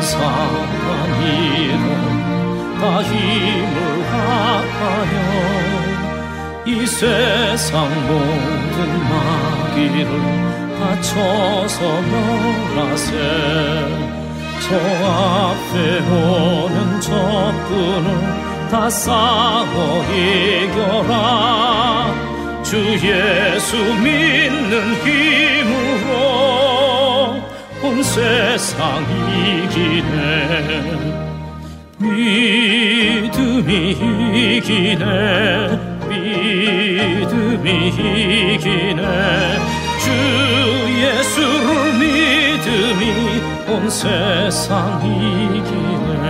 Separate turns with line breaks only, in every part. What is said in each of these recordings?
사단이로 다 힘을 합하여 이 세상 모든 마귀를 다 쳐서 멸하세. 저 앞에 오는 적군을 다 싸워 이겨라. 주 예수 믿는 힘으로 온 세상 이기네. 믿음이 이기네. 믿음이 이기네. 주 예수를 믿음이 온 세상 이기네.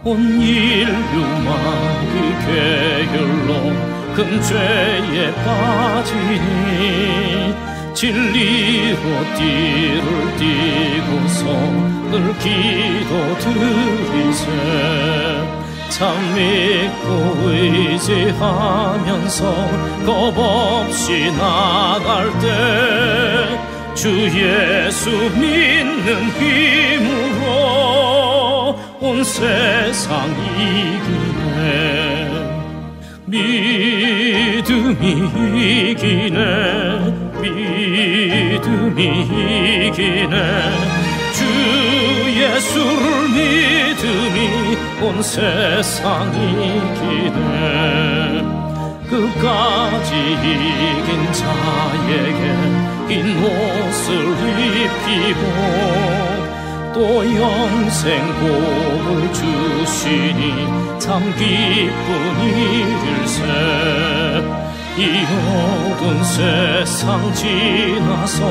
온 인류 마귀 계율로 큰 죄에 빠지니 진리로 띠를 띠고서 늘 기도 드리세. 참 믿고 의지하면서 겁없이 나갈 때 주 예수 믿는 힘으로 온 세상 이기네. 믿음이 이기네. 믿음이 이기네. 주 예수를 믿음이 온 세상 이기네. 끝까지 이긴 자에게 흰 옷을 입히고 또 영생 복을 주시니 참 기쁜 일일세. 이 어두운 세상 지나서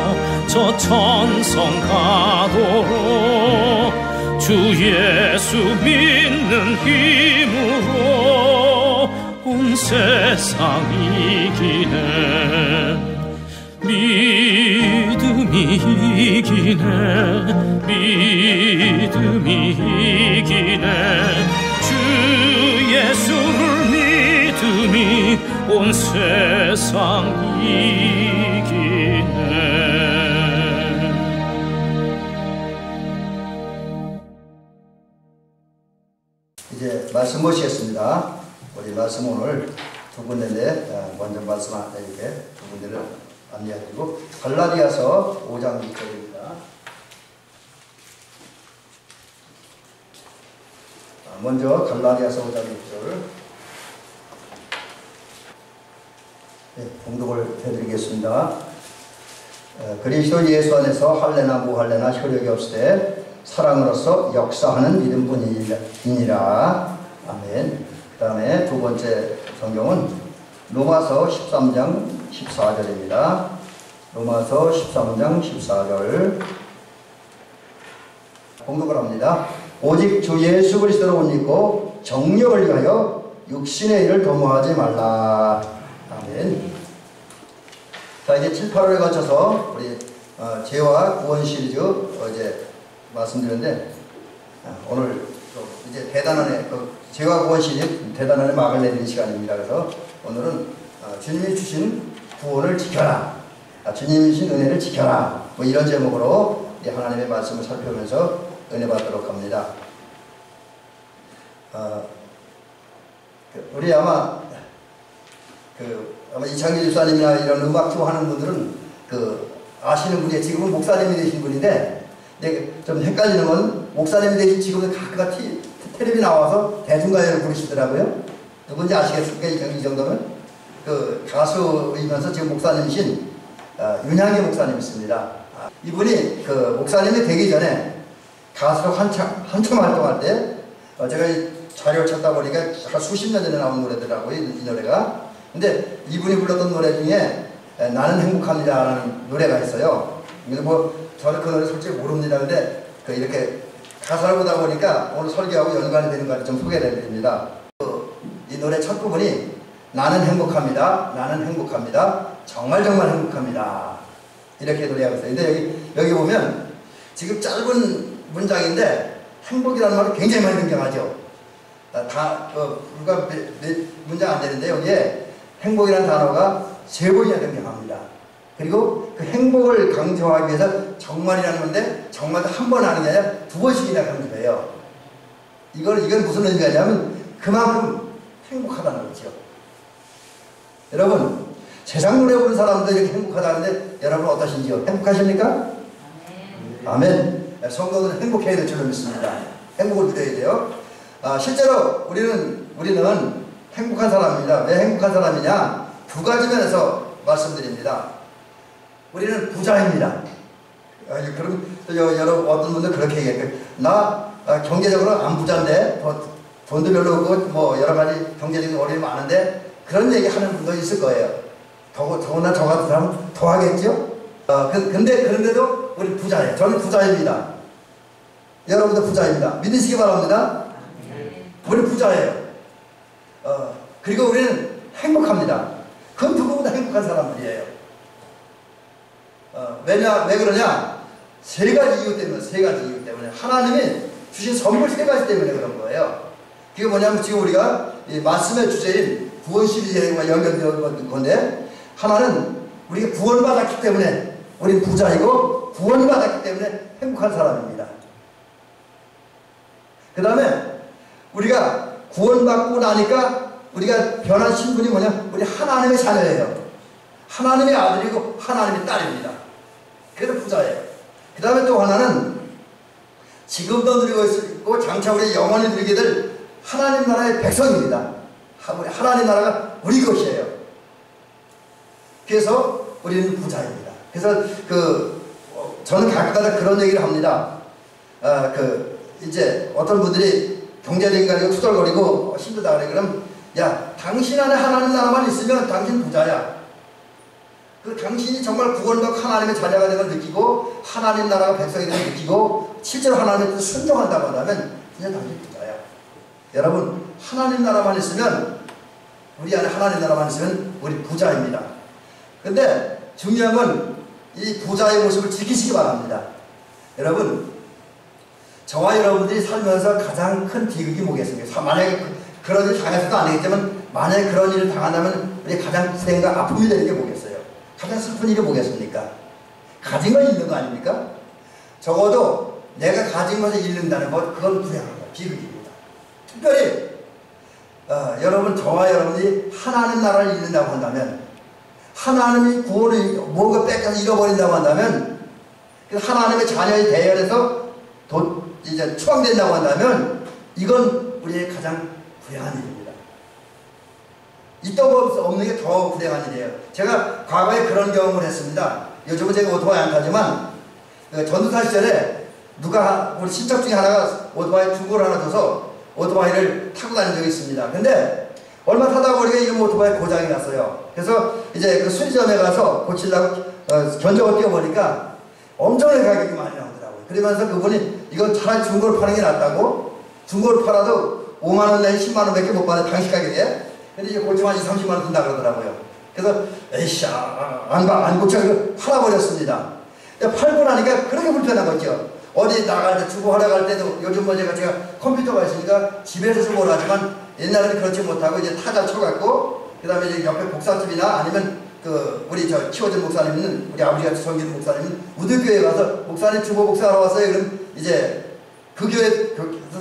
저 천성 가도록 주 예수 믿는 힘으로 온 세상 이기네. 믿음이 이기네. 믿음이 이기네. 주 예수를 믿음이 온 세상 이기네.
이제 말씀 모시겠습니다. 우리 말씀 오늘 두 군데인데 먼저 말씀 이렇게 두 군데를 안내해드리고 갈라디아서 5장 6절입니다. 먼저 갈라디아서 5장 6절 봉독을 해드리겠습니다. 그리스도 예수 안에서 할례나 무할례나 효력이 없으되 사랑으로서 역사하는 믿음뿐이니라. 아멘. 그 다음에 두 번째 성경은 로마서 13장 14절입니다. 로마서 13장 14절 봉독을 합니다. 오직 주 예수 그리스도를 옷 입고 정력을 위하여 육신의 일을 도모하지 말라. 아멘. 자, 이제 7, 8월에 거쳐서 우리 죄와 구원 시리즈 어제 말씀드렸는데 오늘 이제 대단한 죄와 구원 시리즈 대단한 막을 내리는 시간입니다. 그래서 오늘은 주님이 주신 구원을 지켜라, 주님이 주신 은혜를 지켜라, 뭐 이런 제목으로 하나님의 말씀을 살펴보면서 은혜 받도록 합니다. 우리 아마 이창규 집사님이나 이런 음악 좋아하는 분들은 아시는 분이 지금은 목사님이 되신 분인데, 근데 좀 헷갈리는 건 목사님이 되신 지금은 가끔가 텔레비 나와서 대중가요를 부르시더라고요. 누군지 아시겠습니까? 이 정도면 가수이면서 지금 목사님이신 윤향기 목사님 있습니다. 이분이 목사님이 되기 전에 가수로 한참 활동할 때 제가 자료를 찾다 보니까 수십 년 전에 나온 노래더라고요, 이 노래가. 근데 이분이 불렀던 노래 중에 나는 행복합니다라는 노래가 있어요. 근데 저는 그 노래 솔직히 모릅니다. 근데 이렇게 가사를 보다 보니까 오늘 설교하고 연관이 되는 걸 좀 소개를 해드립니다. 이 노래 첫 부분이 나는 행복합니다. 나는 행복합니다. 정말 정말 행복합니다. 이렇게 노래하고 있어요. 근데 여기 보면 지금 짧은 문장인데 행복이라는 말을 굉장히 많이 등장하죠. 불과 몇 문장 안 되는데 여기에 행복이라는 단어가 3번이나 등장합니다. 그리고 그 행복을 강조하기 위해서 정말이라는 건데 정말도 한 번 하는 게 아니라 두 번씩이나 강조해요. 이건 무슨 의미냐면 그만큼 행복하다는 거죠. 여러분 세상 노래 부르는 사람도 이렇게 행복하다는데 여러분 어떠신지요? 행복하십니까? 아멘. 성도들은 행복해야 될 줄로 믿습니다. 행복을 누려야 돼요. 실제로 우리는 행복한 사람입니다. 왜 행복한 사람이냐? 두 가지 면에서 말씀드립니다. 우리는 부자입니다. 그럼 여러분 어떤 분들 그렇게 얘기해요. 나 경제적으로 안 부자인데 돈도 별로 없고 뭐 여러 가지 경제적인 어려움이 많은데 그런 얘기 하는 분도 있을 거예요. 더구나 저 같은 사람은 더 하겠죠? 그런데도 우리 부자예요. 저는 부자입니다. 여러분도 부자입니다. 믿으시기 바랍니다. 우리 부자예요. 그리고 우리는 행복합니다. 그 누구보다 행복한 사람들이에요. 왜 그러냐? 세 가지 이유 때문에. 하나님이 주신 선물 세 가지 때문에 그런 거예요. 그게 뭐냐면 지금 우리가 이 말씀의 주제인 구원 시리즈와 연결되어 건데, 하나는 우리가 구원받았기 때문에 우리는 부자이고 구원받았기 때문에 행복한 사람입니다. 그 다음에 우리가 구원받고 나니까 우리가 변한 신분이 뭐냐? 우리 하나님의 자녀예요. 하나님의 아들이고 하나님의 딸입니다. 그래서 부자예요. 그 다음에 또 하나는 지금도 누리고 있고 장차 우리 영원히 누리게 될 하나님 나라의 백성입니다. 하나님 나라가 우리 것이에요. 그래서 우리는 부자입니다. 그래서 저는 가끔가다 그런 얘기를 합니다. 이제 어떤 분들이 경제적인 가지고 투덜거리고 힘들다 그래. 그럼 야, 당신 안에 하나님 나라만 있으면 당신 부자야. 당신이 정말 구원받고 하나님의 자녀가 된 걸 느끼고 하나님 나라가 백성이 된 걸 느끼고 실제로 하나님의 뜻을 순종한다고 한다면 그냥 당신 부자야. 여러분 하나님 나라만 있으면 우리 안에 하나님 나라만 있으면 우리 부자입니다. 근데 중요한 건 이 부자의 모습을 지키시기 바랍니다. 여러분 저와 여러분들이 살면서 가장 큰 비극이 뭐겠습니까? 만약에 그런 일을 당해서도 안 되겠지만 만약에 그런 일을 당한다면 우리 가장 불행과 아픔이 되는 게 뭐겠어요? 가장 슬픈 일이 뭐겠습니까? 가진 걸 잃는 거 아닙니까? 적어도 내가 가진 것을 잃는다는 것, 그건 불행한 거예요. 비극입니다. 특별히 여러분 저와 여러분이 하나님 나라를 잃는다고 한다면, 하나님이 구원을 뭔가 뺏겨서 잃어버린다고 한다면, 하나님의 자녀의 대열에서 이제 추방된다고 한다면 이건 우리의 가장 불행한 일입니다. 있도 없는 게 더 불행한 일이에요. 제가 과거에 그런 경험을 했습니다. 요즘은 제가 오토바이 안 타지만 전두사 시절에 우리 친척 중에 하나가 오토바이 중고를 하나 줘서 오토바이를 타고 다닌 적이 있습니다. 근데 얼마 타다 보니까 이 오토바이 고장이 났어요. 그래서 이제 그 수리점에 가서 고치려고 견적을 띄워보니까 엄청나게 가격이 많이 나오더라고요. 그러면서 그분이 이건 차라리 중고를 파는 게 낫다고, 중고를 팔아도 5만원 내지 10만원밖에 못 받는 당시 가격에, 근데 이제 고치면 20~30만원 든다 그러더라고요. 그래서 에이씨 안 고쳐 팔아버렸습니다. 팔고 나니까 그렇게 불편한 거죠. 어디 나갈 때 주고하러 갈 때도 요즘 뭐 제가 컴퓨터가 있으니까 집에서 주고를 하지만 옛날에는 그렇지 못하고 이제 타자 쳐갖고 그 다음에 이제 옆에 복사집이나 아니면 우리 키워준 목사님은 우리 아버지가 섬기는 목사님은 우들교회 가서 목사님 주보 복사하러 왔어요. 그럼 이제 그 교회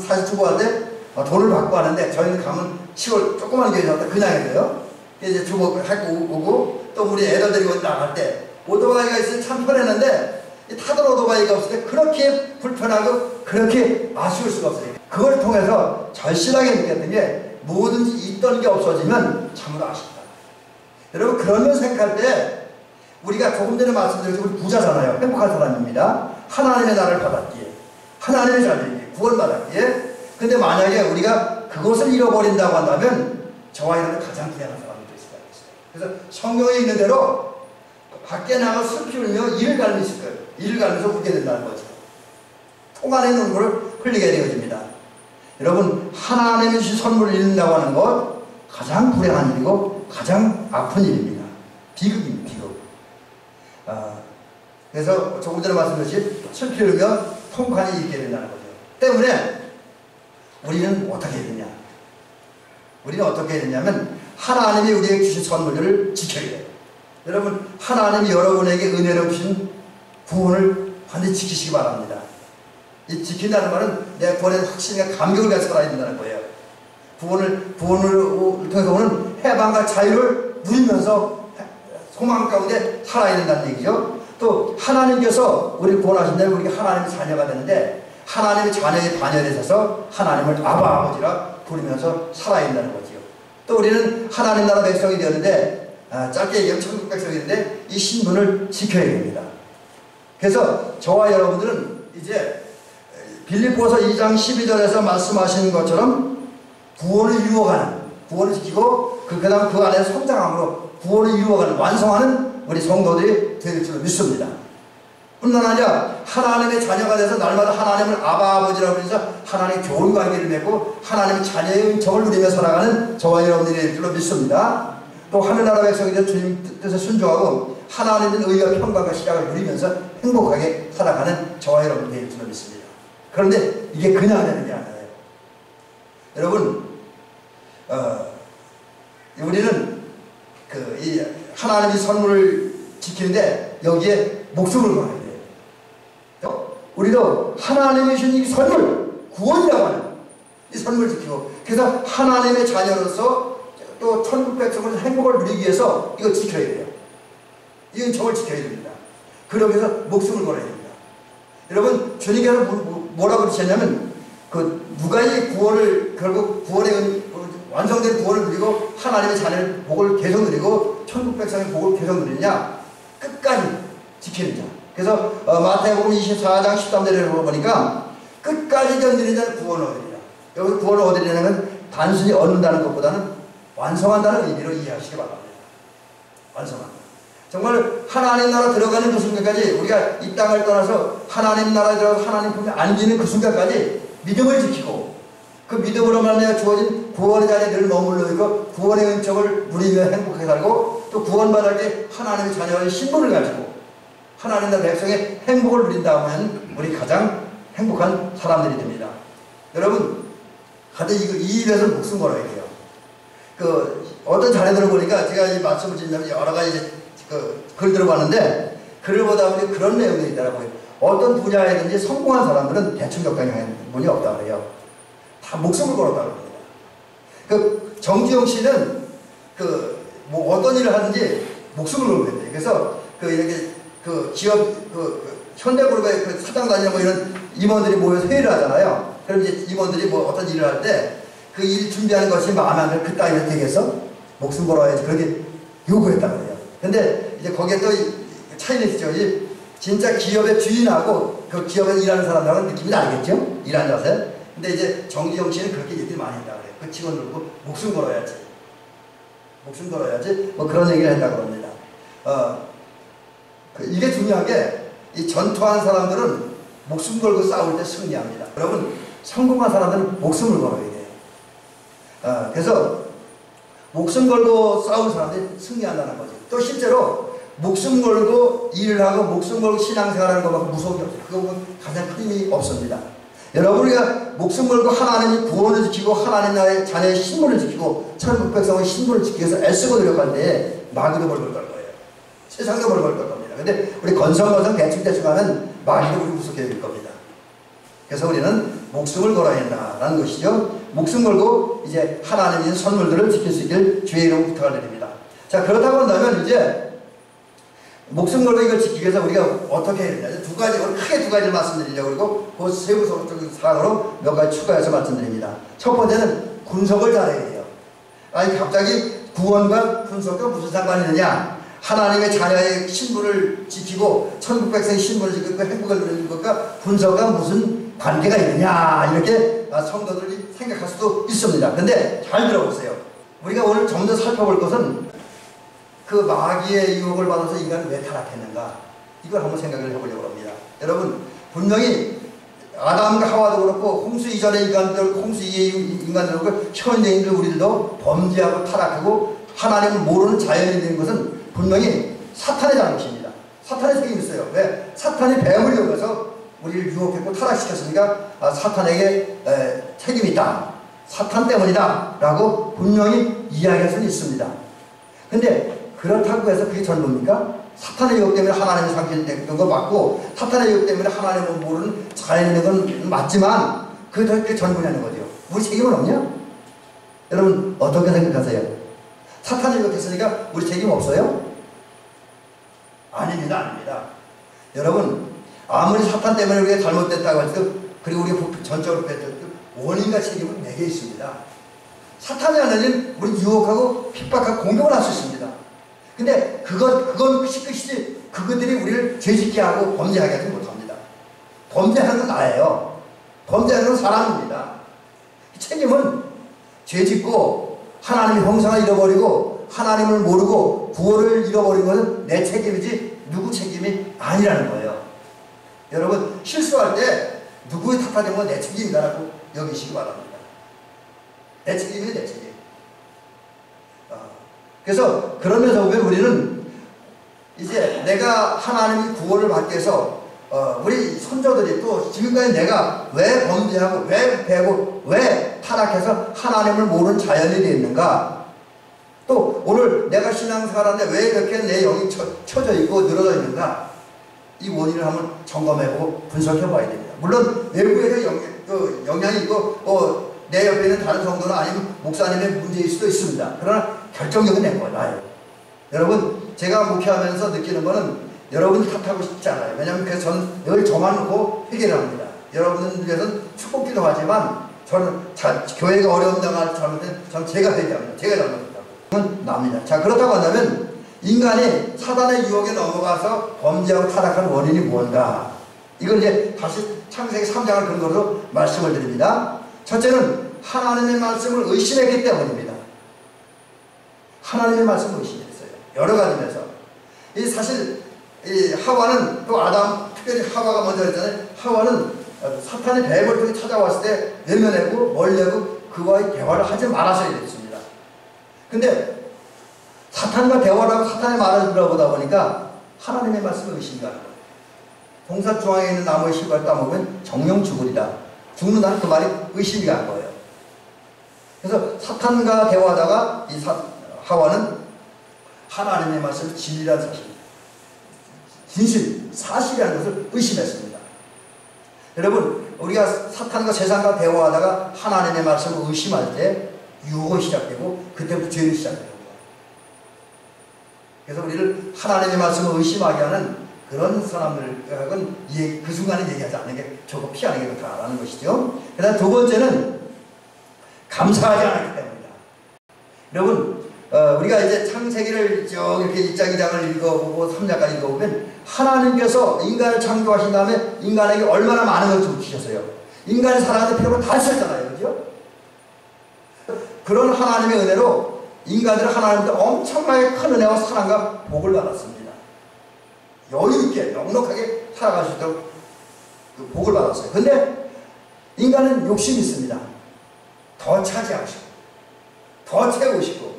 사실 주보할 때 돈을 받고 하는데 저희는 가면 시골 조그만 교회 갔다 그냥 해요. 이제 주보 하고 오고 또 우리 애들 데리고 나갈 때 오토바이가 있으면 참 편했는데 타던 오토바이가 없을 때 그렇게 불편하고 그렇게 아쉬울 수가 없어요. 그걸 통해서 절실하게 느꼈던 게 뭐든지 있던 게 없어지면 참으로 아쉽다. 여러분 그런 걸 생각할 때 우리가 조금 전에 말씀드렸지만 우리 부자잖아요. 행복한 사람입니다. 하나님의 나라를 받았기에, 하나님의 자녀에게 구원받았기에. 근데 만약에 우리가 그것을 잃어버린다고 한다면 저와 여러분 가장 불행한 사람이 될 수가 있어요. 그래서 성경에 있는 대로 밖에 나가 슬피 울며 이를 갈미실 거예요. 이를 갈면서 울게 된다는 거죠. 통 안에 눈물을 흘리게 되어집니다. 여러분 하나님이 주신 선물을 잃는다고 하는 것 가장 불행한 일이고 가장 아픈 일입니다. 비극입니다. 비극. 그래서 조금 전에 말씀드렸듯이 슬피 울며 통관이 있게 된다는 거죠. 때문에 우리는 어떻게 해야 되냐? 우리는 어떻게 해야 되냐면 하나님이 우리에게 주신 선물들을 지켜야 돼요. 여러분, 하나님이 여러분에게 은혜로 주신 구원을 반드시 지키시기 바랍니다. 이 지킨다는 말은 내 구원에 확신과 감격을 가지고 살아야 된다는 거예요. 구원을 통해서 오는 해방과 자유를 누리면서 소망 가운데 살아야 된다는 얘기죠. 또 하나님께서 우리를 구원하신 다면 우리가 하나님의 자녀가 되는데, 하나님의 자녀의 반열에 서서 하나님을 아바 아버지라 부르면서 살아야 된다는 거지요. 또 우리는 하나님 나라 백성이 되었는데, 짧게 얘기하면 천국 백성인데 이 신분을 지켜야 됩니다. 그래서 저와 여러분들은 이제 빌립보서 2장 12절에서 말씀하시는 것처럼 구원을 이루어가는, 구원을 지키고 그 다음 그 안에서 성장함으로 구원을 이루어가는, 완성하는 우리 성도들이 될 줄 믿습니다. 뿐만 아니라 하나님의 자녀가 돼서 날마다 하나님을 아바 아버지라고 해서 하나님의 교훈 관계를 맺고 하나님의 자녀의 은총을 누리며 살아가는 저와 여러분들이 될 줄로 믿습니다. 또 하늘나라 백성이 되어 주님 뜻에 순종하고 하나님의 의와 평강과 시작을 누리면서 행복하게 살아가는 저와 여러분들이 될 줄로 믿습니다. 그런데 이게 그냥 되는 게 아니에요. 여러분, 우리는 이 하나님의 선물을 지키는데 여기에 목숨을 걸어야 돼요. 우리도 하나님이 주신 이 선물, 구원이라고 하는 이 선물을 지키고, 그래서 하나님의 자녀로서 또 천국 백성으로서 행복을 누리기 위해서 이거 지켜야 돼요. 이 은총을 지켜야 됩니다. 그러기 위해서 목숨을 걸어야 됩니다. 여러분, 주님께서 뭐라고 그러셨냐면, 누가 이 구원을, 결국 완성된 구원을 누리고 하나님의 자녀의 복을 계속 누리고 천국 백성의 복을 계속 누리냐? 끝까지 지키는 자. 그래서 마태복음 24장 13절에 보니까 끝까지 견디는 자는 구원을 얻으리라. 여기서 구원을 얻으리라는 단순히 얻는다는 것보다는 완성한다는 의미로 이해하시기 바랍니다. 완성한다. 정말 하나님 나라 들어가는 그 순간까지, 우리가 이 땅을 떠나서 하나님 나라에 들어가서 하나님 품에 안기는 그 순간까지 믿음을 지키고, 그 믿음으로 말미암아 주어진 구원의 자리에 늘 머물러 있고 구원의 은총을 누리며 행복하게 살고, 또 구원받을 때 하나님의 자녀의 신분을 가지고 하나님 나라 백성의 행복을 누린다면 우리 가장 행복한 사람들이 됩니다. 여러분, 하여튼 이 일에서 목숨 걸어야 돼요. 어떤 자료들을 보니까 제가 이 말씀을 드리려면 여러 가지 글 들어봤는데, 글을 보다 보니 그런 내용들이 있더라고요. 어떤 분야에든지 성공한 사람들은 대충 적당한 분이 없다고 그래요. 다 목숨을 걸었다고 합니다. 정지용 씨는 어떤 일을 하든지 목숨을 걸고 있대요. 그래서 이렇게 기업 현대그룹의 사장 다니는 이런 임원들이 모여서 회의를 하잖아요. 그럼 이제 임원들이 어떤 일을 할 때 그 일 준비하는 것이 마음에 안 들면 그 따위를 되겠어? 목숨 걸어야지. 그렇게 요구했다고 그래요. 근데 이제 거기에 또 차이는 있죠. 진짜 기업의 주인하고 그 기업에 일하는 사람들하고는 느낌이 다르겠죠? 일하는 자세. 근데 이제 정지용 씨는 그렇게 얘기를 많이 했다고 그래요. 그 직원들 보고 목숨 걸어야지. 목숨 걸어야지. 그런 얘기를 했다고 합니다. 이게 중요한 게, 이 전투하는 사람들은 목숨 걸고 싸울 때 승리합니다. 여러분, 성공한 사람들은 목숨을 걸어야 돼요. 그래서 목숨 걸고 싸우는 사람들이 승리한다는 거죠. 또 실제로 목숨 걸고 일을 하고 목숨 걸고 신앙생활하는 것만큼 무서운 게 없어요. 그거는 가장 큰 힘이 없습니다. 여러분, 우리가 목숨 걸고 하나님의 구원을 지키고 하나님 나라의 자녀의 신분을 지키고 천국 백성의 신분을 지키기 위해서 애쓰고 노력할 때 마귀도 벌벌 걸 거예요. 세상도 벌벌 걸 겁니다. 근데 우리 건성건성 대충대충 하면 마귀도 우리 구속해 줄 겁니다. 그래서 우리는 목숨을 걸어야 한다는 것이죠. 목숨 걸고 이제 하나님의 선물들을 지킬 수 있길 주의 이름으로 부탁을 드립니다. 자, 그렇다고 한다면 이제 목숨 걸고 이걸 지키기 위해서 우리가 어떻게 해야 되냐. 크게 두 가지를 말씀드리려고, 그리고 그 세부적인 사항으로 몇 가지 추가해서 말씀드립니다. 첫 번째는 분석을 잘해야 돼요. 아니, 갑자기 구원과 분석과 무슨 상관이 있느냐. 하나님의 자녀의 신분을 지키고 천국 백성의 신분을 지키고 행복을 누리는 것과 분석과 무슨 관계가 있느냐, 이렇게 성도들이 생각할 수도 있습니다. 근데 잘 들어보세요. 우리가 오늘 좀 더 살펴볼 것은 그 마귀의 유혹을 받아서 인간은 왜 타락했는가, 이걸 한번 생각을 해보려고 합니다. 여러분, 분명히 아담과 하와도 그렇고 홍수 이전의 인간들, 홍수 이후의 인간들, 그렇고 현대인들, 우리들도 범죄하고 타락하고 하나님을 모르는 자연이 되는 것은 분명히 사탄의 잘못입니다. 사탄의 책임이 있어요. 왜? 사탄이 뱀을 이용해서 우리를 유혹했고 타락시켰으니까 사탄에게 책임이 있다. 사탄 때문이다. 라고 분명히 이야기할 수는 있습니다. 근데 그렇다고 해서 그게 전부입니까? 사탄의 유혹 때문에 하나님의 상실된 거 맞고 사탄의 유혹 때문에 하나님을 모르는 자연인 건 맞지만 그게 전부냐는 거죠. 우리 책임은 없냐? 여러분 어떻게 생각하세요? 사탄의 유혹했으니까 우리 책임 없어요? 아닙니다. 아닙니다. 여러분 아무리 사탄 때문에 우리가 잘못됐다고 해도 그리고 우리가 전적으로 뺐던 원인과 책임은 내게 있습니다. 사탄이 하나님 우리 유혹하고 핍박하고 공격을 할 수 있습니다. 근데 그건 끝이지 그것들이 우리를 죄짓게 하고 범죄하게 하지 못합니다. 범죄하는 건 나예요. 범죄하는 건 사람입니다. 책임은 죄짓고 하나님의 형상을 잃어버리고 하나님을 모르고 구원을 잃어버린 것은 내 책임이지 누구 책임이 아니라는 거예요. 여러분 실수할 때 누구의 탓하는 건 내 책임이다라고 여기시기 바랍니다. 내 책임이 내 책임. 그래서 그러면서 보면 우리는 이제 내가 하나님의 구원을 받기 위해서 우리 선조들이 또 지금까지 내가 왜 범죄하고 왜 배고 왜 타락해서 하나님을 모르는 자연이 되어 있는가, 또 오늘 내가 신앙생활하는데 왜 이렇게 내 영이 처져 있고 늘어져 있는가, 이 원인을 한번 점검해보고 분석해 봐야 됩니다. 물론 외부에서 영향이 있고 내 옆에 있는 다른 성도나 아니면 목사님의 문제일 수도 있습니다. 그러나 결정력은 내 거예요. 여러분 제가 목회하면서 느끼는 거는 여러분을 탓하고 싶지 않아요. 왜냐하면 그래서 저는 늘 저만 놓고 회개를 합니다. 여러분을 위해서는 축복기도 하지만 저는 교회가 어려움 당할 잘못된 저는 제가 회개합니다. 제가 잘못했다고. 그건 납니다. 자, 그렇다고 한다면 인간이 사단의 유혹에 넘어가서 범죄하고 타락한 원인이 무언가, 이걸 이제 다시 창세기 3장을 근거로 말씀을 드립니다. 첫째는 하나님의 말씀을 의심했기 때문입니다. 하나님의 말씀을 의심했어요. 여러 가지 면에서. 이 사실 이 하와는 또 아담, 특별히 하와가 먼저 했잖아요. 하와는 사탄이 뱀을 통해 찾아왔을 때 외면하고 멀리하고 그와의 대화를 하지 말았어야 됐습니다. 근데 사탄과 대화를 하고 사탄의 말을 들어보다 보니까 하나님의 말씀을 의심하는 거예요. 동산 중앙에 있는 나무의 실과를 따먹으면 정령 죽으리라. 죽는다는 그 말이 의심이 간 거예요. 그래서 사탄과 대화하다가 이 하와는 하나님의 말씀을 진리라는 사실, 진실, 사실이라는 것을 의심했습니다. 여러분 우리가 사탄과 세상과 대화하다가 하나님의 말씀을 의심할 때 유혹이 시작되고 그때부터 죄는 시작되는 거예요. 그래서 우리를 하나님의 말씀을 의심하게 하는 그런 사람들하고는 그 순간에 얘기하지 않는 게 저거 피하는 게 좋다라는 것이죠. 그 다음 두 번째는 감사하지 않았기 때문이다. 여러분 우리가 이제 창세기를 쭉 이렇게 1장 2장을 읽어보고 3장까지 읽어보면 하나님께서 인간을 창조하신 다음에 인간에게 얼마나 많은 것을 주셨어요. 인간이 살아가는 필요가 다 있었잖아요. 그죠? 그런 하나님의 은혜로 인간들은 하나님한테 엄청나게 큰 은혜와 사랑과 복을 받았습니다. 여유있게 넉넉하게 살아갈 수 있도록 그 복을 받았어요. 근데 인간은 욕심이 있습니다. 더 차지하고 싶고 더 채우고 싶고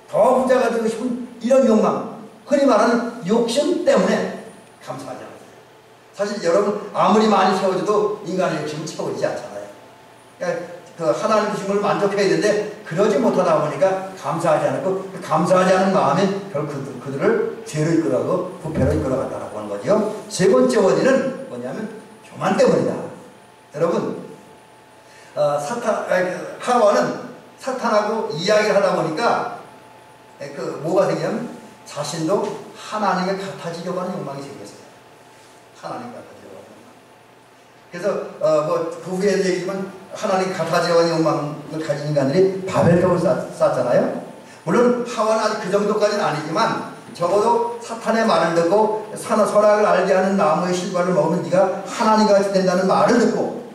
더 부자가 되고 싶은 이런 욕망, 흔히 말하는 욕심 때문에 감사하지 않아요. 사실 여러분 아무리 많이 채워줘도 인간의 욕심은 채워지지 않잖아요. 그러니까 그 하나님 주신 걸 만족해야 되는데 그러지 못하다 보니까 감사하지 않고, 감사하지 않은 마음이 결국 그들을 죄로 이끌어가고 부패로 이끌어간다고 하는 거죠. 세 번째 원인은 뭐냐면 교만 때문이다. 여러분 하와는 사탄하고 이야기를 하다 보니까 뭐가 생기냐면 자신도 하나님과 같아지려고 하는 욕망이 생겼어요. 하나님과 같아지려고 하는 욕망. 그래서 그 후에 얘기지만 하나님과 같아지려고 하는 욕망을 가진 인간들이 바벨탑을 쌓았잖아요. 물론 하와는 아직 그 정도까지는 아니지만 적어도 사탄의 말을 듣고 선악을 알게 하는 나무의 실과를 먹으면 네가 하나님과 같이 된다는 말을 듣고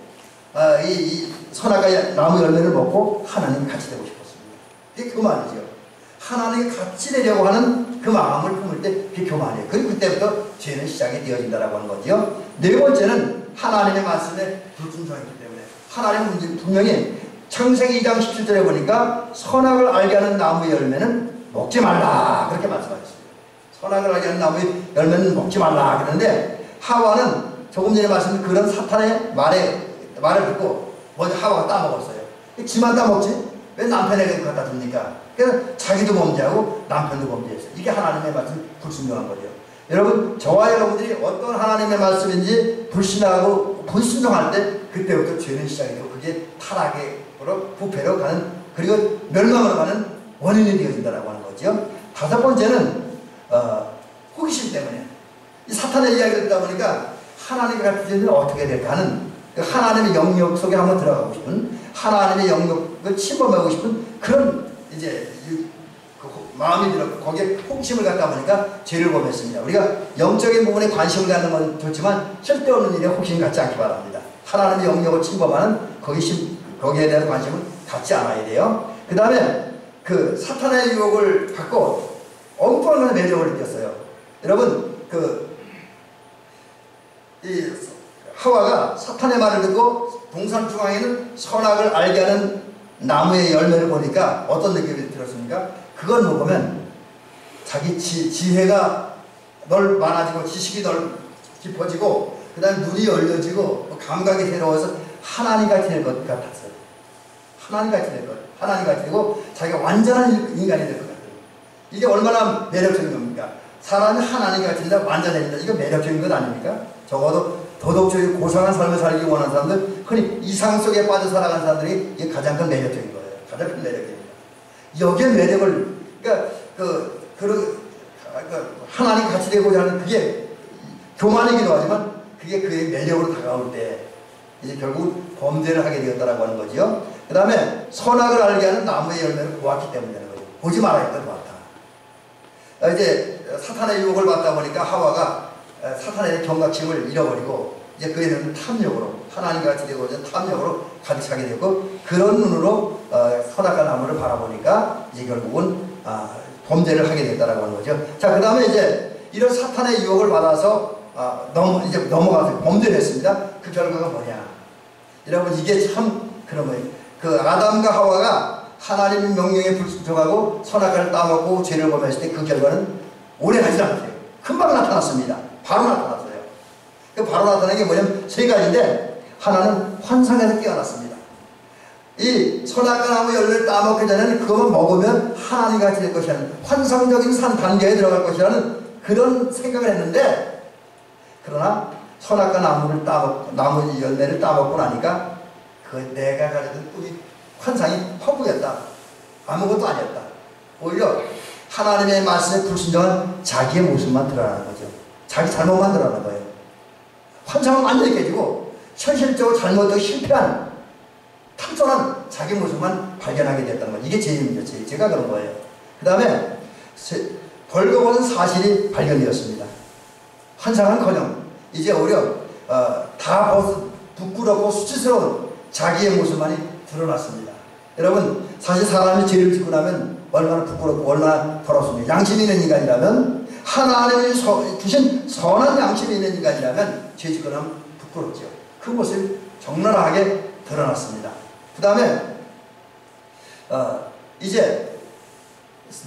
이 선악과 나무 열매를 먹고 하나님 같이 되고 싶었습니다. 그게 교만이죠. 하나님과 같이 되려고 하는 그 마음을 품을 때 그게 교만이에요. 그리고 그때부터 죄는 시작이 되어진다고 하는 거죠. 네 번째는 하나님의 말씀에 불순종했기 때문에. 하나님은 분명히 창세기 2장 17절에 보니까 선악을 알게 하는 나무의 열매는 먹지 말라 그렇게 말씀하셨습니다. 선악을 알게 하는 나무의 열매는 먹지 말라 그러는데 하와는 조금 전에 말씀드린 그런 사탄의 말을 듣고 먼저 하와가 따먹었어요. 지만 따먹지. 왜 남편에게 갖다 줍니까? 그래서 자기도 범죄하고 남편도 범죄했어요. 이게 하나님의 말씀 불순종한 거죠. 여러분, 저와 여러분들이 어떤 하나님의 말씀인지 불신하고 불순종할 때 그때부터 죄는 시작이 되고 그게 타락으로 부패로 가는, 그리고 멸망으로 가는 원인이 되어진다라고 하는 거죠. 다섯 번째는 호기심 때문에 이 사탄의 이야기를 듣다 보니까 하나님과 같은 죄는 어떻게 될까 하는 그 하나님의 영역 속에 한번 들어가고 싶은, 하나님의 영역을 침범하고 싶은 그런 이제 마음이 들어 거기에 호기심을 갖다 보니까 죄를 범했습니다. 우리가 영적인 부분에 관심을 갖는 건 좋지만 쓸데없는 일에 호기심 갖지 않기 바랍니다. 하나님의 영역을 침범하는 거기에 대한 관심을 갖지 않아야 돼요. 그 다음에 그 사탄의 유혹을 받고 엉뚱한 매력을 느꼈어요. 여러분, 이 하와가 사탄의 말을 듣고 동산 중앙에는 선악을 알게 하는 나무의 열매를 보니까 어떤 느낌이 들었습니까? 그걸 먹으면 자기 지혜가 많아지고 지식이 깊어지고 그 다음에 눈이 열려지고 감각이 새로워서 하나님같이 될 것 같았어요. 하나님같이 될 것. 하나님같이 되고 자기가 완전한 인간이 될 것 같아요. 이게 얼마나 매력적인 겁니까? 사람이 하나님같이 된다, 완전해진다. 이거 매력적인 것 아닙니까? 적어도 도덕적이고 고상한 삶을 살기 원하는 사람들, 흔히 이상 속에 빠져 살아가는 사람들이 이게 가장 큰 매력적인 거예요. 가장 큰 매력입니다. 여기에 매력을, 그러니까 하나님 같이 되고자 하는 그게 교만이기도 하지만 그게 그의 매력으로 다가올 때 이제 결국 범죄를 하게 되었다라고 하는 거죠. 그 다음에 선악을 알게 하는 나무의 열매를 보았기 때문에 되는 거죠. 보지 말아야겠다, 보았다. 이제 사탄의 유혹을 받다 보니까 하와가 사탄의 경각심을 잃어버리고 이제 그에는 탐욕으로, 하나님과 같이 되고자 탐욕으로 가득 차게 되고, 그런 눈으로 선악과 나무를 바라보니까 이제 결국은 범죄를 하게 됐다라고 하는 거죠. 자, 그 다음에 이제 이런 사탄의 유혹을 받아서 이제 넘어가서 범죄를 했습니다. 그 결과가 뭐냐? 여러분, 이게 참 그런 거예요. 그 아담과 하와가 하나님의 명령에 불순종하고 선악과를 따먹고 죄를 범했을 때 그 결과는 오래 가지 않았어요. 금방 나타났습니다. 바로 나타났어요. 그 바로 나타난 게 뭐냐면 세 가지인데, 하나는 환상에서 깨어났습니다. 이 선악과 나무 열매를 따먹기 전에는 그것만 먹으면 하나님같이 될 것이라는 환상적인 산 단계에 들어갈 것이라는 그런 생각을 했는데, 그러나 선악과 나무 열매를 따먹고 나니까 그 내가 가졌던 환상이 허구였다. 아무것도 아니었다. 오히려 하나님의 말씀에 불순종한 자기의 모습만 드러나는 거죠. 자기 잘못만 드러나는 거예요. 환상은 완전히 깨지고 현실적으로 잘못하고 실패한 탐존한 자기 모습만 발견하게 됐다는 거예요. 이게 죄입니다. 죄가 그런 거예요. 그 다음에 벌거벗은 사실이 발견되었습니다. 환상은커녕 이제 오히려 다 부끄럽고 수치스러운 자기의 모습만이 드러났습니다. 여러분, 사실 사람이 죄를 짓고 나면 얼마나 부끄럽고 얼마나 더럽습니까? 양심이 있는 인간이라면, 하나님이 주신 선한 양심이 있는 인간이라면 죄 짓고 나면 부끄럽죠. 그 모습이 적나라하게 드러났습니다. 그 다음에 이제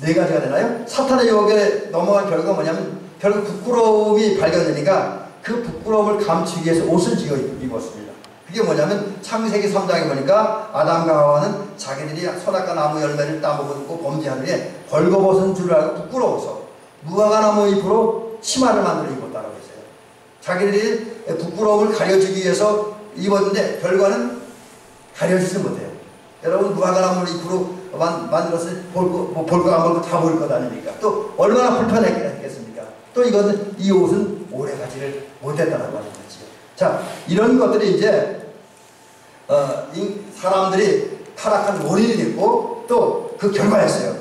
네 가지가 되나요? 사탄의 유혹에 넘어간 결과가 뭐냐면 결국 부끄러움이 발견되니까 그 부끄러움을 감추기 위해서 옷을 입었습니다. 그게 뭐냐면 창세기 3장에 보니까 아담과 하와는 자기들이 선악과 나무 열매를 따먹고 범죄한 후에 벌거벗은 줄 알고 부끄러워서 무화과 나무 잎으로 치마를 만들어 입었다고 했어요. 자기들이 부끄러움을 가려주기 위해서 입었는데 결과는 가려지지 못해요. 여러분, 무화과 나무 잎으로 만들었을 볼거 안 볼거 다 보일 것 아닙니까? 또 얼마나 불편했겠습니까? 또 이 옷은 오래 가지를 못했다라고 하는 거죠. 자, 이런 것들이 이제 사람들이 타락한 원인이 됐고 또 그 결과였어요.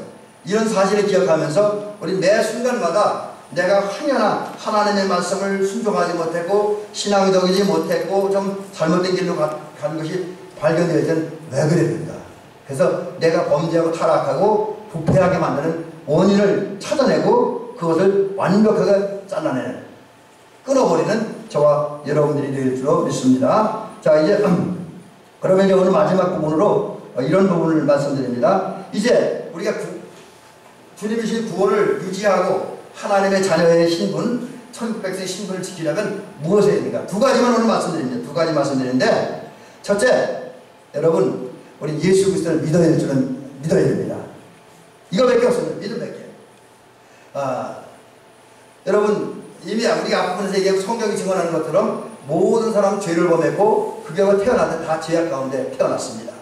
이런 사실을 기억하면서 우리 매 순간마다 내가 행여나 하나님의 말씀을 순종하지 못했고 신앙적이지 못했고 좀 잘못된 길로 간 것이 발견되어진 왜 그랬는가. 그래서 내가 범죄하고 타락하고 부패하게 만드는 원인을 찾아내고 그것을 완벽하게 잘라내는, 끊어버리는 저와 여러분들이 될 줄로 믿습니다. 자, 이제 그러면 이제 오늘 마지막 부분으로 이런 부분을 말씀드립니다. 이제 우리가 주님이 주신 구원을 유지하고 하나님의 자녀의 신분, 천국백성의 신분을 지키려면 무엇을 해야 됩니까? 두 가지만 오늘 말씀드립니다. 두 가지 말씀드리는데, 첫째, 여러분, 우리 예수 그리스도를 믿어야 될 줄은 믿어야 됩니다. 이거밖에 없습니다. 믿음밖에. 여러분 이미 우리가 앞부분에서 얘기하고 성경이 증언하는 것처럼 모든 사람은 죄를 범했고 그 결과 태어날 때 다 죄악 가운데 태어났습니다.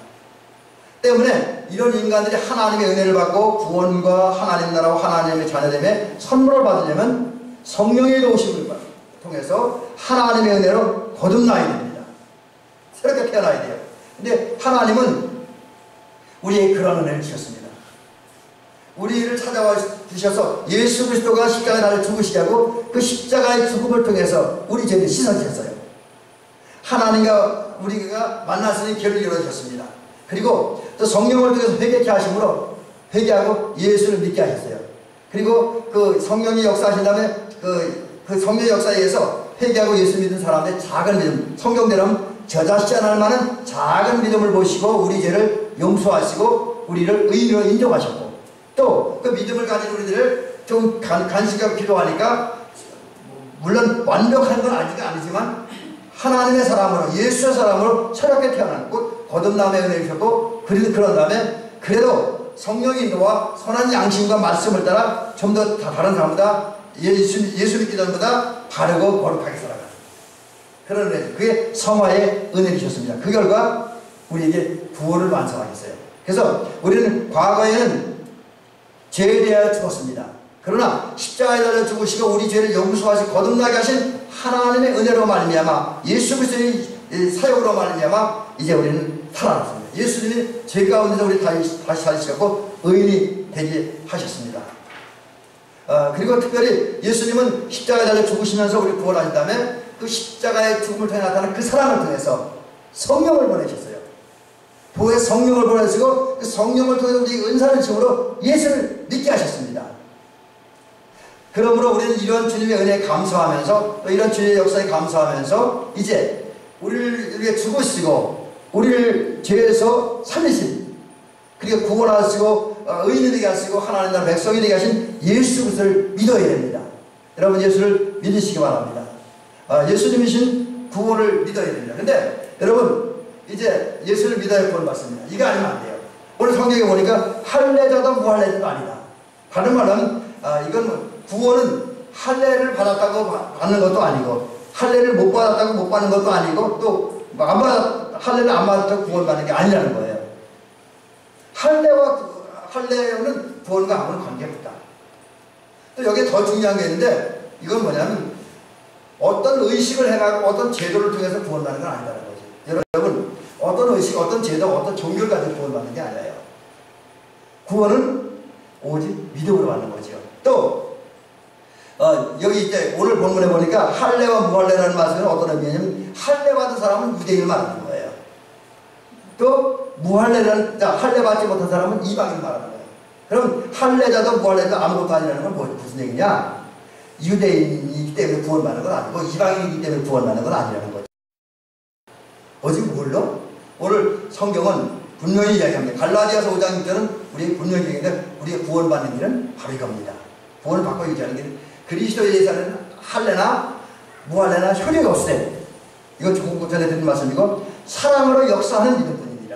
때문에 이런 인간들이 하나님의 은혜를 받고 구원과 하나님 나라와 하나님의 자녀됨의 선물을 받으려면 성령의 도우심을 통해서 하나님의 은혜로 거듭나야 됩니다. 새롭게 태어나야 돼요. 근데 하나님은 우리의 그런 은혜를 주셨습니다. 우리를 찾아와 주셔서 예수 그리스도가 십자가에 나를 죽으시게 하고 그 십자가의 죽음을 통해서 우리 죄를 씻어주셨어요. 하나님과 우리가 만날 수 있는 길을 열어주셨습니다. 그리고 또 성령을 통해서 회개케 하심으로 회개하고 예수를 믿게 하셨어요. 그리고 그 성령이 역사하신 다음에 그 성령의 역사에 의해서 회개하고 예수 믿는 사람들의 작은 믿음, 성경대로 저자시지 않을 만한 작은 믿음을 보시고 우리 죄를 용서하시고 우리를 의인으로 인정하셨고 또 그 믿음을 가진 우리들을 좀 간식하고 기도하니까 물론 완벽한 건 아직 아니지만 하나님의 사람으로 예수의 사람으로 새롭게 태어난 곧 거듭남의 은혜를 주셨고 그런 다음에 그래도 성령의 인도와 선한 양심과 말씀을 따라 좀 더 다른 사람보다 예수 믿기 전보다 바르고 거룩하게 살아가는 그런 은혜, 그게 성화의 은혜를 주셨습니다. 그 결과 우리에게 구원을 완성하셨어요. 그래서 우리는 과거에는 죄에 대하여 죽었습니다. 그러나 십자가에 달려 죽으시고 우리 죄를 용서하시고 거듭나게 하신 하나님의 은혜로 말미암아 예수 그리스도의 사역으로 말미암아 이제 우리는 살아났습니다. 예수님이 죄 가운데서 우리 다시 살리셨고 의인이 되게 하셨습니다. 그리고 특별히 예수님은 십자가에 달려 죽으시면서 우리 구원하신 다음에 그 십자가의 죽음을 통해 나타나는 그 사랑을 통해서 성령을 보내셨어요. 도에 성령을 보내시고 그 성령을 통해서 우리 은사를 주므로 예수를 믿게 하셨습니다. 그러므로 우리는 이런 주님의 은혜에 감사하면서 또 이런 주님의 역사에 감사하면서 이제 우리를 죽으시고 우리를 죄에서 살리신 그리고 구원하시고 의인이 되게 하시고 하나님 나라 백성이 되게 하신 예수 그리스도를 믿어야 됩니다. 여러분 예수를 믿으시기 바랍니다. 예수님이신 구원을 믿어야 됩니다. 근데 여러분 이제 예수를 믿어야 구원 받습니다. 이거 아니면 안 돼요. 오늘 성경에 보니까 할례자도 무할례자도 아니다. 다른 말은 이건 구원은 할례를 받았다고 받는 것도 아니고 할례를 못 받았다고 못 받는 것도 아니고 또 할례를 안 받았다고 구원받는 게 아니라는 거예요. 할례는 구원과 아무런 관계가 없다. 또 여기에 더 중요한 게 있는데 이건 뭐냐면 어떤 의식을 해가지고 어떤 제도를 통해서 구원받는 건 아니라는 거죠. 여러분 어떤 의식, 어떤 제도, 어떤 종교를 가지고 구원받는 게 아니에요. 구원은 오직 믿음으로 받는 거죠. 또 여기 이제 오늘 본문에 보니까 할례와 무할례라는 말씀은 어떤 의미냐면 할례 받은 사람은 유대인을 말하는 거예요. 또 무할례라는 할례 받지 못한 사람은 이방인을 말하는 거예요. 그럼 할례자도 무할례자도 아무것도 아니라는 건 무슨 얘기냐? 유대인이기 때문에 구원받는 건 아니고 이방인이기 때문에 구원받는 건 아니라는 거죠. 오직 뭘로? 오늘 성경은 분명히 이야기합니다. 갈라디아서 5장 6절은 우리의 분명히 얘기하는데 우리의 구원받는 길은 바로 이겁니다. 구원을 받고 유지하는 길은 그리스도에 대해서는 할례나 무할례나 효력이 없어요. 이건 조금 전에 드린 말씀이고 사랑으로 역사하는 믿음뿐입니다.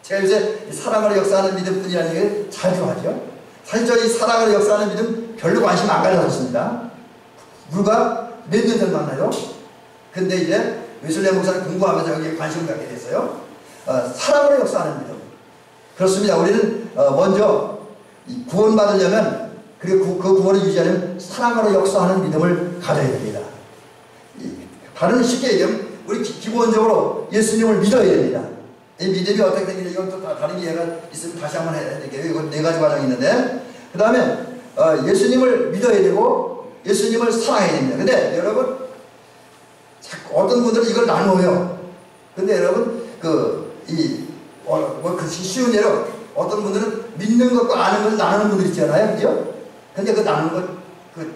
제가 요새 사랑으로 역사하는 믿음뿐이라는 얘기를 자주 하죠. 사실 저 이 사랑으로 역사하는 믿음 별로 관심 안 가졌습니다. 불과 몇 년 전 만나요. 근데 이제 웨슬리 목사를 공부하면서 여기에 관심을 갖게 됐어요. 사랑으로 역사하는 믿음. 그렇습니다. 우리는 먼저 구원받으려면 그리고 그 구원을 유지하려면 사랑으로 역사하는 믿음을 가져야 됩니다. 다른 쉽게 얘기하면 우리 기본적으로 예수님을 믿어야 됩니다. 이 믿음이 어떻게 되는지 이건 또 다른 기회가 있으면 다시 한번 해야 될게요. 이건 4가지 과정이 있는데 그 다음에 예수님을 믿어야 되고 예수님을 사랑해야 됩니다. 근데 여러분 어떤 분들은 이걸 나누어요. 근데 여러분 쉬운 예로 어떤 분들은 믿는 것과 아는 것을 나누는 분들이 있잖아요. 그죠? 근데 그 나누는 건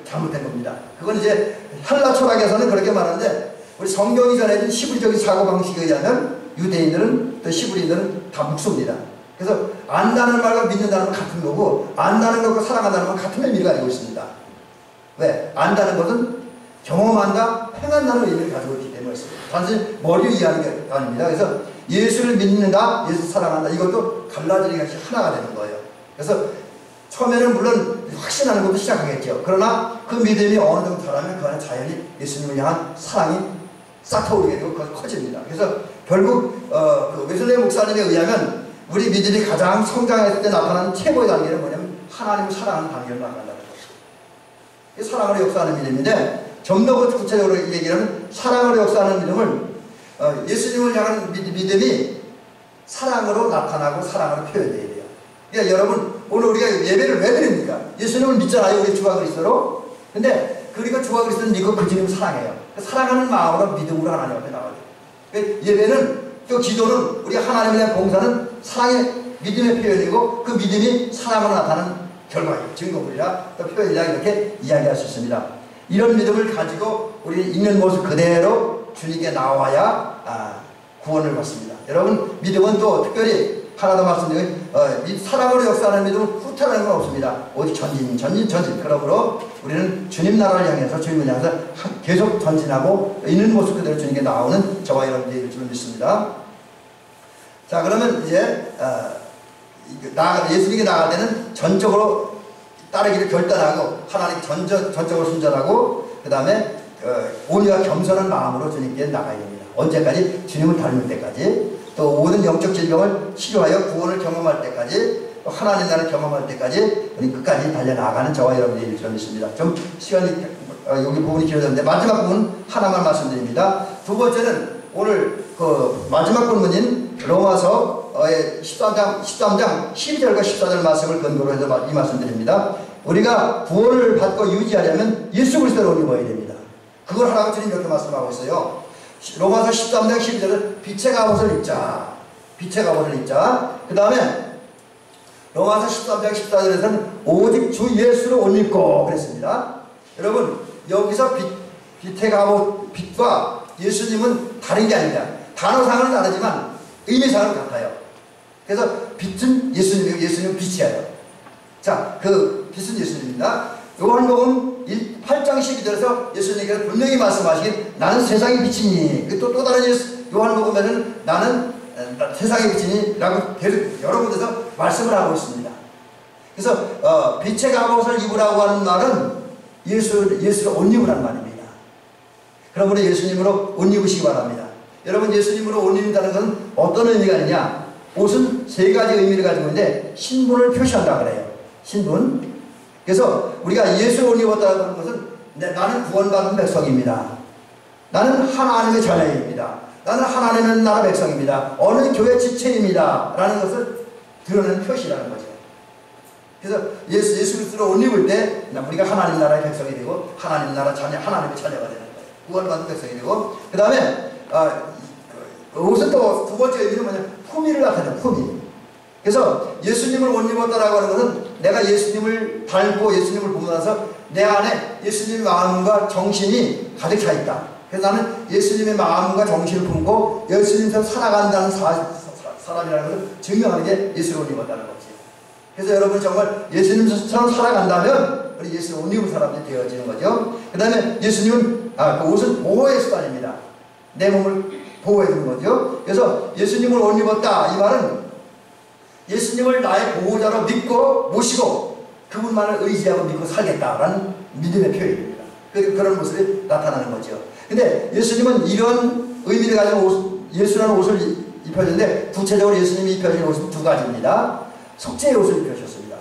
잘못된 겁니다. 그건 이제 헬라 철학에서는 그렇게 말하는데 우리 성경이 전해진 시브리적인 사고방식에 의하면 유대인들은 또 시브리인들은 다 묵습니다. 그래서 안다는 말과 믿는다는 건 같은 거고 안다는 것과 사랑한다는 건 같은 의미를 가지고 있습니다. 왜? 안다는 것은 경험한다, 행한다는 의미를 가지고 있기 때문에 단순히 머리로 이해하는 게 아닙니다. 그래서 예수를 믿는다, 예수 사랑한다, 이것도 갈라지는 것이 하나가 되는 거예요. 그래서 처음에는 물론 확신하는 것도 시작하겠죠. 그러나 그 믿음이 어느 정도 자라면 그 안에 자연히 예수님을 향한 사랑이 싹트오르게 되고 그것이 커집니다. 그래서 결국 그 웨슬레이 목사님에 의하면 우리 믿음이 가장 성장했을 때 나타나는 최고의 단계는 뭐냐면 하나님을 사랑하는 단계를 나간다는 것이죠. 사랑으로 역사하는 믿음인데, 좀 더 구체적으로 얘기하면 사랑으로 역사하는 믿음을 예수님을 향한 믿음이 사랑으로 나타나고 사랑으로 표현되어야 돼요. 그러니까 여러분, 오늘 우리가 예배를 왜 드립니까? 예수님을 믿잖아요, 우리 주와 그리스도로. 근데 그리고 주와 그리스도를 믿고 그 주님을 사랑해요. 사랑하는 마음으로 믿음으로 하나님 앞에 나가요. 예배는, 또 기도는, 우리 하나님에 대한 봉사는 사랑의 믿음의 표현이고, 그 믿음이 사랑으로 나타나는 결과예요. 증거물이라 또 표현이라 이렇게 이야기할 수 있습니다. 이런 믿음을 가지고 우리 있는 모습 그대로 주님께 나와야 구원을 받습니다. 여러분, 믿음은 또 특별히 하나 더 말씀드리면 사랑으로 역사하는 믿음은 후퇴하는 건 없습니다. 오직 전진. 그러므로 우리는 주님 나라를 향해서, 주님을 향해서 계속 전진하고 있는 모습 그대로 주님께 나오는 저와 여러분들이 될 줄 믿습니다. 자, 그러면 이제 예수님께 나갈 때는 전적으로 따르기를 결단하고, 하나님 전적으로 순전하고, 그 다음에 온유와 겸손한 마음으로 주님께 나가야 됩니다. 언제까지? 주님을 닮을 때까지, 또 모든 영적 질병을 치료하여 구원을 경험할 때까지, 또 하나님 나라를 경험할 때까지 우리 끝까지 달려나가는 저와 여러분들이 줄 믿습니다. 좀 시간이 여기 부분이 길어졌는데 마지막 부분 하나만 말씀드립니다. 두 번째는 오늘 그 마지막 본문인 로마서의 13장 12절과 14절 말씀을 근거로 해서 이 말씀드립니다. 우리가 구원을 받고 유지하려면 예수 그리스도를 옷 입어야 됩니다. 그걸 하라고 주님 이렇게 말씀하고 있어요. 로마서 13장 12절은 빛의 갑옷을 입자. 빛의 갑옷을 입자. 그 다음에 로마서 13장 14절에서는 오직 주 예수를 옷 입고 그랬습니다. 여러분, 여기서 빛의 갑옷, 빛과 예수님은 다른 게 아닙니다. 단어상은 다르지만 의미상은 같아요. 그래서 빛은 예수님이고 예수님은 빛이에요. 자, 그 빛은 예수님입니다. 요한복음 8장 12절에서 예수님께서 분명히 말씀하시길 나는 세상의 빛이니, 또 다른 요한복음에는 나는 세상의 빛이니 라고 계속 여러 군데서 말씀을 하고 있습니다. 그래서 빛의 갑옷을 입으라고 하는 말은 예수를 옷 입으라는 말입니다. 그러므로 예수님으로 옷 입으시기 바랍니다. 여러분, 예수님으로 옷 입는다는 것은 어떤 의미가 있느냐? 옷은 세 가지 의미를 가지고 있는데 신분을 표시한다 그래요. 신분. 그래서 우리가 예수 옷 입었다는 것은 나는 구원받은 백성입니다. 나는 하나님의 자녀입니다. 나는 하나님의 나라 백성입니다. 어느 교회 지체입니다. 라는 것을 드러내는 표시라는 거죠. 그래서 예수 그리스도로 옷 입을 때 우리가 하나님 나라의 백성이 되고 하나님 나라 자녀, 하나님의 자녀가 되는 거예요. 구원받은 백성이 되고, 그 다음에 옷은 또 두 번째 의미는 뭐냐? 품위를 나타내요. 품위. 그래서 예수님을 옷 입었다라고 하는 것은 내가 예수님을 닮고 예수님을 보면서 내 안에 예수님의 마음과 정신이 가득 차 있다. 그래서 나는 예수님의 마음과 정신을 품고 예수님처럼 살아간다는 사람이라는 것을 증명하는 게 예수를 옷 입었다는 거지. 그래서 여러분 정말 예수님처럼 살아간다면 우리 예수를 옷 입은 사람이 되어지는 거죠. 그 다음에 예수님은 그 옷은 보호의 수단입니다. 내 몸을 보호해 주는 거죠. 그래서 예수님을 옷 입었다 이 말은 예수님을 나의 보호자로 믿고 모시고 그분만을 의지하고 믿고 살겠다라는 믿음의 표현입니다. 그런 모습이 나타나는 거죠. 근데 예수님은 이런 의미를 가지고 예수라는 옷을 입혀주는데 구체적으로 예수님이 입혀진 옷은 두 가지입니다. 속죄의 옷을 입혀주셨습니다.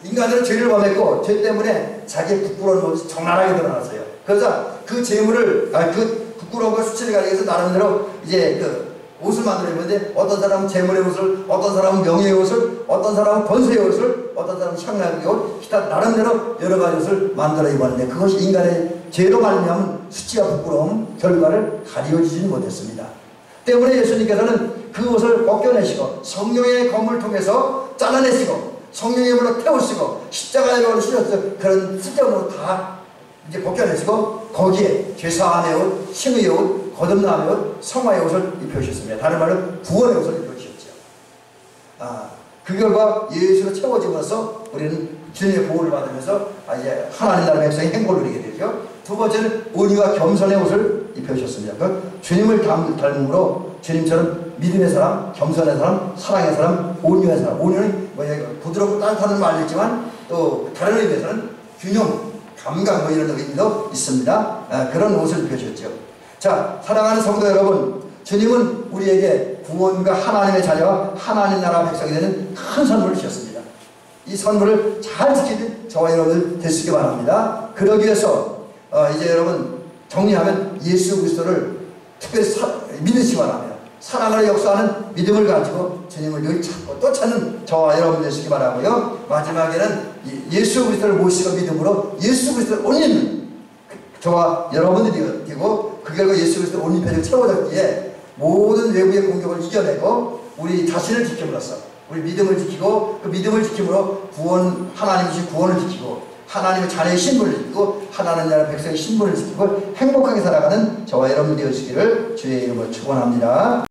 인간들은 죄를 범했고 죄 때문에 자기의 부끄러운 모습이 적나라하게 드러났어요. 그래서 그 재물을 그 부끄러움과 수치를 가리기 위해서 나름대로 이제 그 옷을 만들어 입는데 어떤 사람은 재물의 옷을, 어떤 사람은 명예의 옷을, 어떤 사람은 권세의 옷을, 어떤 사람은 향락의 옷, 기타 나름대로 여러 가지 옷을 만들어 입었는데 그것이 인간의 죄로 말미암은 수치와 부끄러움 결과를 가리워주지는 못했습니다. 때문에 예수님께서는 그 옷을 벗겨내시고 성령의 검을 통해서 잘라내시고 성령의 물로 태우시고 십자가에 올리셔서 그런 쓸데없는 옷 다 이제 벗겨내시고 거기에 죄사함의 옷, 칭의의 옷, 거듭남의 옷, 성화의 옷을 입혀주셨습니다. 다른 말로 구원의 옷을 입혀주셨죠. 그 결과 예수로 채워지면서 우리는 주님의 보호를 받으면서 이제 하나님 나라의 백성이 행복을 누리게 되죠. 두 번째는 온유와 겸손의 옷을 입혀주셨습니다. 그 주님을 닮음으로 주님처럼 믿음의 사람, 겸손의 사람, 사랑의 사람, 온유의 사람. 온유는 부드럽고 따뜻한 말이지만 또 다른 의미에서는 균형, 감각 이런 의미도 있습니다. 그런 옷을 입혀주셨죠. 자, 사랑하는 성도 여러분, 주님은 우리에게 구원과 하나님의 자녀와 하나님 나라 백성이 되는 큰 선물을 주셨습니다. 이 선물을 잘 지키는 저와 여러분들 되시기 바랍니다. 그러기 위해서 이제 여러분 정리하면 예수 그리스도를 특별히 믿으시기 바랍니다. 사랑을 역사하는 믿음을 가지고 주님을 늘 찾고 또 찾는 저와 여러분 되시기 바라고요. 마지막에는 예수 그리스도를 모시고 믿음으로 예수 그리스도를 못 입는 저와 여러분들이 되고 그 결과 예수 그리스도를 못 입혀서 채워졌기에 모든 외부의 공격을 이겨내고 우리 자신을 지킴으로써 우리 믿음을 지키고 그 믿음을 지킴으로 하나님이 주신 구원을 지키고 하나님의 자녀의 신분을 지키고 하나님 나라 백성의 신분을 지키고 행복하게 살아가는 저와 여러분 되시기를 주의 이름으로 축원합니다.